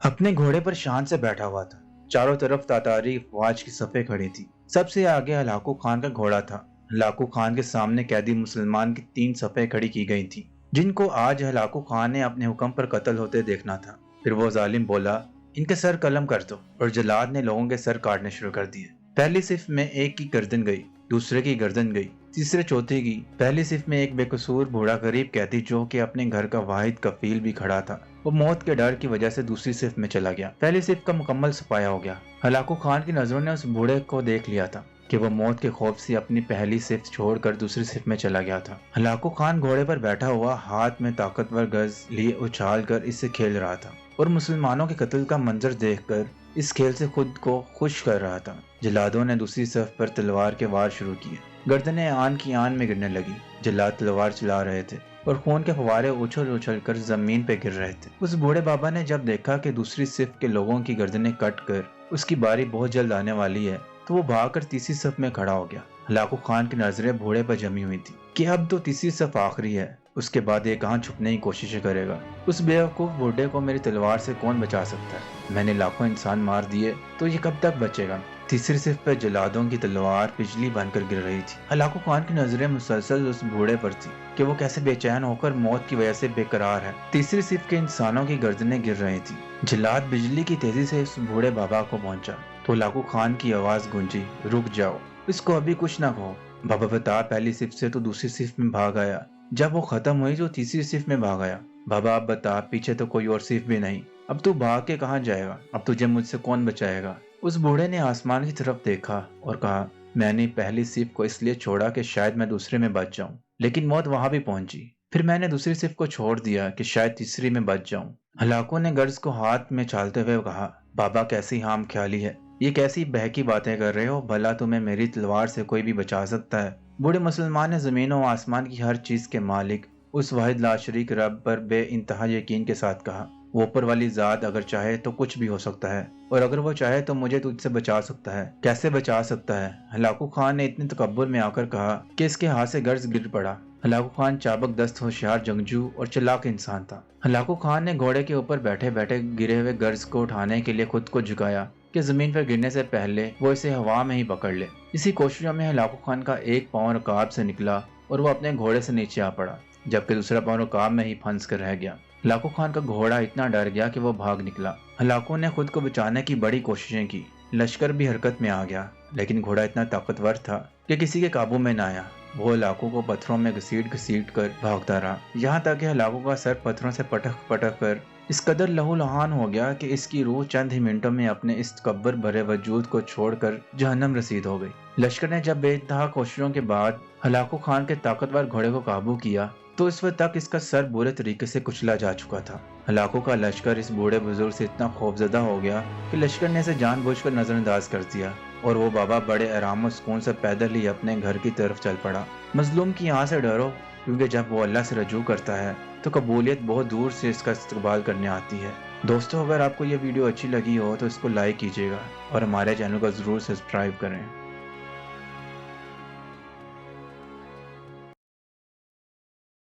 अपने घोड़े पर शान से बैठा हुआ था। चारों तरफ तातारी फौज की सफे खड़ी थी। सबसे आगे हलाकू खान का घोड़ा था। हलाकू खान के सामने कैदी मुसलमान की 3 सफे खड़ी की गई थी, जिनको आज हलाकू खान ने अपने हुक्म पर कत्ल होते देखना था। फिर वो जालिम बोला, इनके सर कलम कर दो। और जलाद ने लोगों के सर काटने शुरू कर दिए। पहली सिफ में एक की गर्दन गई, दूसरे की गर्दन गई, तीसरे चौथे की। पहली सिफ में एक बेकसूर बूढ़ा गरीब कैदी जो कि अपने घर का वाहिद कफील भी खड़ा था, वो मौत के डर की वजह से दूसरी सिफ में चला गया। पहली सिफ का मुकम्मल सफाया हो गया। हलाकू खान की नजरों ने उस बूढ़े को देख लिया था कि वो मौत के खौफ से अपनी पहली सिफ छोड़कर दूसरी सिफ में चला गया था। हलाकू खान घोड़े पर बैठा हुआ हाथ में ताकतवर गज लिए उछाल कर इससे खेल रहा था और मुसलमानों के कत्ल का मंजर देखकर इस खेल से खुद को खुश कर रहा था। जल्लादों ने दूसरी सफ पर तलवार के वार शुरू किए। गर्दनें आन की आन में गिरने लगी। जल्लाद तलवार चला रहे थे और खून के फवारे उछल उछल कर जमीन पे गिर रहे थे। उस बूढ़े बाबा ने जब देखा कि दूसरी सिफ के लोगों की गर्दनें कट कर उसकी बारी बहुत जल्द आने वाली है, तो वो भागकर तीसरी सफ में खड़ा हो गया। हलाकू खान की नजरें बूढ़े पर जमी हुई थी कि अब तो तीसरी सफ आखिरी है, उसके बाद ये कहां छुपने की कोशिश करेगा। उस बेवकूफ बूढ़े को मेरी तलवार से कौन बचा सकता है? मैंने लाखों इंसान मार दिए, तो ये कब तक बचेगा? तीसरी सिफ पर जलादों की तलवार बिजली बनकर गिर रही थी। हलाकू खान की नजरें मुसलसल उस बूढ़े पर थी कि वो कैसे बेचैन होकर मौत की वजह से बेकरार है। तीसरी सिफ के इंसानों की गर्दनें गिर रही थी। जलाद बिजली की तेजी से उस बूढ़े बाबा को पहुंचा तो हलाकू खान की आवाज गूंजी, रुक जाओ, इसको अभी कुछ ना कहो। बाबा बता, पहली सिफ से तो दूसरी सिफ में भाग आया, जब वो खत्म हुई तो तीसरी सिफ में भाग आया। बाबा अब बता, पीछे तो कोई और सिफ भी नहीं, अब तू भाग के कहाँ जाएगा? अब तुझे मुझसे कौन बचाएगा? उस बूढ़े ने आसमान की तरफ देखा और कहा, मैंने पहली सिफ को इसलिए छोड़ा कि शायद मैं दूसरे में बच जाऊं, लेकिन मौत वहां भी पहुंची। फिर मैंने दूसरी सिफ को छोड़ दिया कि शायद तीसरी में बच जाऊं। हलाकू ने गर्ज को हाथ में चालते हुए कहा, बाबा कैसी हाम ख्याली है, ये कैसी बहकी बातें कर रहे हो? भला तुम्हें मेरी तलवार से कोई भी बचा सकता है? बूढ़े मुसलमान ने जमीन और आसमान की हर चीज के मालिक उस वाहिद लाशरीक रब पर बे इंतहा यकीन के साथ कहा, वो ऊपर वाली जात अगर चाहे तो कुछ भी हो सकता है, और अगर वो चाहे तो मुझे तुझसे बचा सकता है। कैसे बचा सकता है? हलाकू खान ने इतने तकब्बुर में आकर कहा कि इसके हाथ से गर्ज गिर पड़ा। हलाकू खान चाबक दस्त होशियार जंगजू और चालाक इंसान था। हलाकू खान ने घोड़े के ऊपर बैठे बैठे गिरे हुए गर्ज को उठाने के लिए खुद को झुकाया कि जमीन पर गिरने से पहले वो इसे हवा में ही पकड़ ले। इसी कोशिशों में हलाकू खान का एक पांव रकाब से निकला और वो अपने घोड़े से नीचे आ पड़ा, जबकि दूसरा पांव रकाब में ही फंस कर रह गया। हलाकू खान का घोड़ा इतना डर गया कि वो भाग निकला। हलाकू ने खुद को बचाने की बड़ी कोशिशें की। लश्कर भी हरकत में आ गया, लेकिन घोड़ा इतना ताकतवर था कि किसी के काबू में न आया। वो हलाकू को पत्थरों में घसीट घसीट कर भागता रहा, यहाँ तक कि हलाकू का सर पत्थरों से पटक पटक कर इस कदर लहूलुहान हो गया कि इसकी रूह चंद ही मिनटों में अपने इस तकब्बुर भरे वजूद को छोड़कर जहन्नम रसीद हो गई। लश्कर ने जब बेइंतहा कोशिशों के बाद हलाकू खान के ताकतवर घोड़े को काबू किया, तो इस वक्त तक इसका सर बुरे तरीके से कुचला जा चुका था। हलाकू का लश्कर इस बूढ़े बुजुर्ग से इतना खौफजदा हो गया कि लश्कर ने इसे जानबूझकर नजरअंदाज कर दिया और वो बाबा बड़े आराम और सुकून से पैदल ही अपने घर की तरफ चल पड़ा। मजलूम की यहाँ से डरो, क्योंकि जब वो अल्लाह से रजू करता है तो कबूलियत बहुत दूर से इसका इस्तकबाल करने आती है। दोस्तों, अगर आपको ये वीडियो अच्छी लगी हो तो इसको लाइक कीजिएगा और हमारे चैनल को ज़रूर सब्सक्राइब करें।